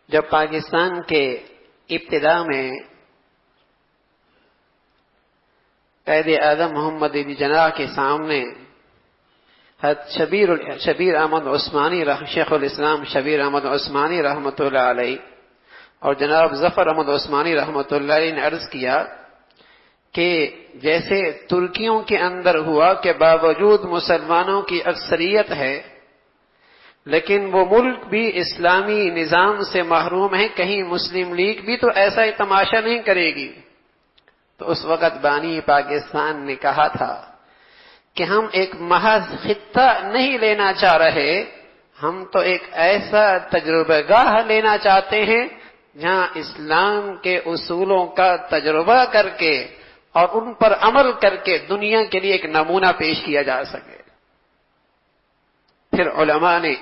جب پاکستان کے ابتدا میں قائد اعظم محمد علی جناح کے سامنے حضرت شبیر احمد عثمانی شیخ الاسلام شبیر احمد عثمانی رحمۃ اللہ علیہ اور جناب ظفر احمد عثمانی رحمۃ اللہ علیہ نے عرض کیا کہ جیسے ترکیوں کے اندر ہوا کہ باوجود مسلمانوں کی اکثریت ہے لیکن وہ ملک بھی اسلامی نظام سے محروم ہے، کہیں مسلم لیگ بھی تو ایسا ہی تماشا نہیں کرے گی۔ تو اس وقت بانی پاکستان نے کہا تھا کہ ہم ایک محض خطہ نہیں لینا چاہ رہے، ہم تو ایک ایسا تجربہ گاہ لینا چاہتے ہیں جہاں اسلام کے اصولوں کا تجربہ کر کے اور ان پر عمل کر کے دنیا کے لیے ایک نمونہ پیش کیا جا سکے۔ پھر علماء نے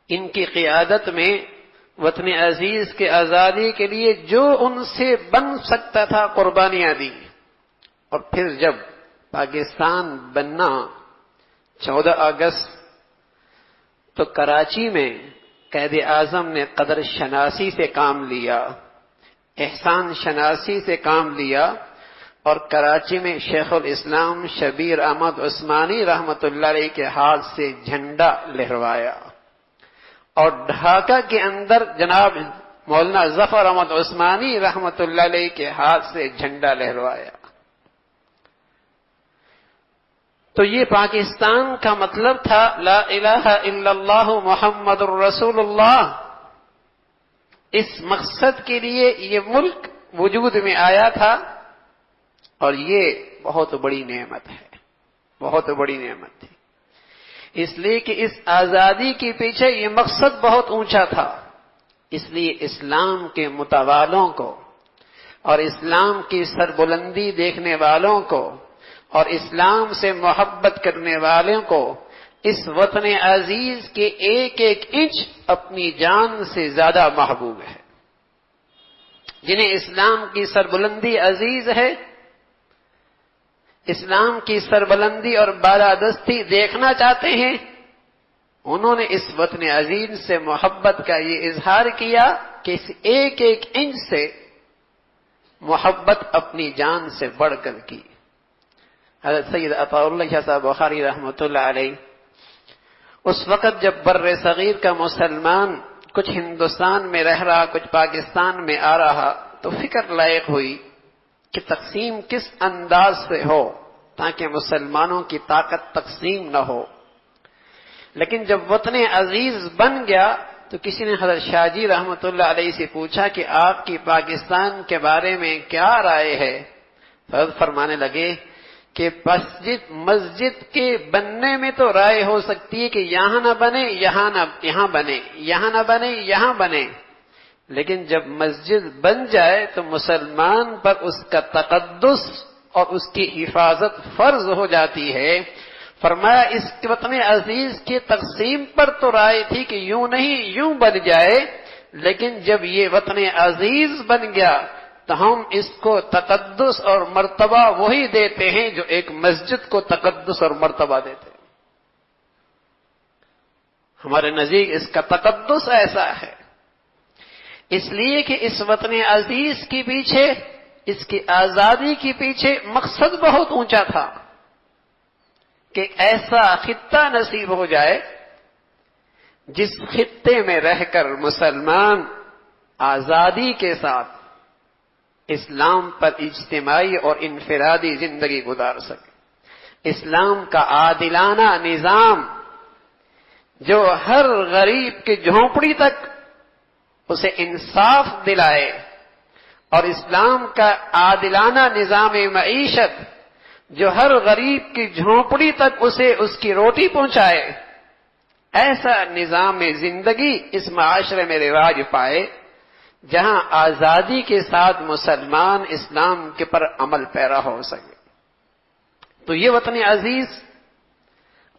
ان کی قیادت میں وطن عزیز کے آزادی کے لیے جو ان سے بن سکتا تھا قربانیاں دی، اور پھر جب پاکستان بننا 14 اگست تو کراچی میں قائد اعظم نے قدر شناسی سے کام لیا، احسان شناسی سے کام لیا، اور کراچی میں شیخ الاسلام شبیر احمد عثمانی رحمۃ اللہ علیہ کے ہاتھ سے جھنڈا لہروایا، اور ڈھاکہ کے اندر جناب مولانا ظفر احمد عثمانی رحمۃ اللہ علیہ کے ہاتھ سے جھنڈا لہروایا۔ تو یہ پاکستان کا مطلب تھا لا الہ الا اللہ محمد الرسول اللہ۔ اس مقصد کے لیے یہ ملک وجود میں آیا تھا، اور یہ بہت بڑی نعمت ہے، بہت بڑی نعمت تھی، اس لیے کہ اس آزادی کے پیچھے یہ مقصد بہت اونچا تھا۔ اس لیے اسلام کے متوالوں کو اور اسلام کی سربلندی دیکھنے والوں کو اور اسلام سے محبت کرنے والوں کو اس وطن عزیز کے ایک ایک انچ اپنی جان سے زیادہ محبوب ہے۔ جنہیں اسلام کی سربلندی عزیز ہے، اسلام کی سربلندی اور بالادستی دیکھنا چاہتے ہیں، انہوں نے اس وطن عزیز سے محبت کا یہ اظہار کیا کہ اس ایک ایک انچ سے محبت اپنی جان سے بڑھ کر کی۔ حضرت سید عطاء اللہ شاہ صاحب بخاری رحمۃ اللہ علیہ اس وقت جب بر صغیر کا مسلمان کچھ ہندوستان میں رہ رہا، کچھ پاکستان میں آ رہا، تو فکر لائق ہوئی کہ تقسیم کس انداز سے ہو تاکہ مسلمانوں کی طاقت تقسیم نہ ہو۔ لیکن جب وطن عزیز بن گیا تو کسی نے حضرت شاہ جی رحمۃ اللہ علیہ سے پوچھا کہ آپ کی پاکستان کے بارے میں کیا رائے ہے؟ حضرت فرمانے لگے کہ مسجد کے بننے میں تو رائے ہو سکتی ہے کہ یہاں نہ بنے، یہاں بنے، یہاں نہ بنے، یہاں بنے، لیکن جب مسجد بن جائے تو مسلمان پر اس کا تقدس اور اس کی حفاظت فرض ہو جاتی ہے۔ فرمایا اس وطن عزیز کی تقسیم پر تو رائے تھی کہ یوں نہیں یوں بن جائے، لیکن جب یہ وطن عزیز بن گیا تو ہم اس کو تقدس اور مرتبہ وہی دیتے ہیں جو ایک مسجد کو تقدس اور مرتبہ دیتے ہیں۔ ہمارے نزدیک اس کا تقدس ایسا ہے، اس لیے کہ اس وطن عزیز کے پیچھے، اس کی آزادی کے پیچھے مقصد بہت اونچا تھا کہ ایسا خطہ نصیب ہو جائے جس خطے میں رہ کر مسلمان آزادی کے ساتھ اسلام پر اجتماعی اور انفرادی زندگی گزار سکے۔ اسلام کا عادلانہ نظام جو ہر غریب کی جھونپڑی تک اسے انصاف دلائے، اور اسلام کا عادلانہ نظام معیشت جو ہر غریب کی جھونپڑی تک اسے اس کی روٹی پہنچائے، ایسا نظام زندگی اس معاشرے میں رواج پائے جہاں آزادی کے ساتھ مسلمان اسلام کے پر عمل پیرا ہو سکے۔ تو یہ وطن عزیز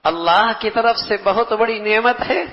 اللہ کی طرف سے بہت بڑی نعمت ہے،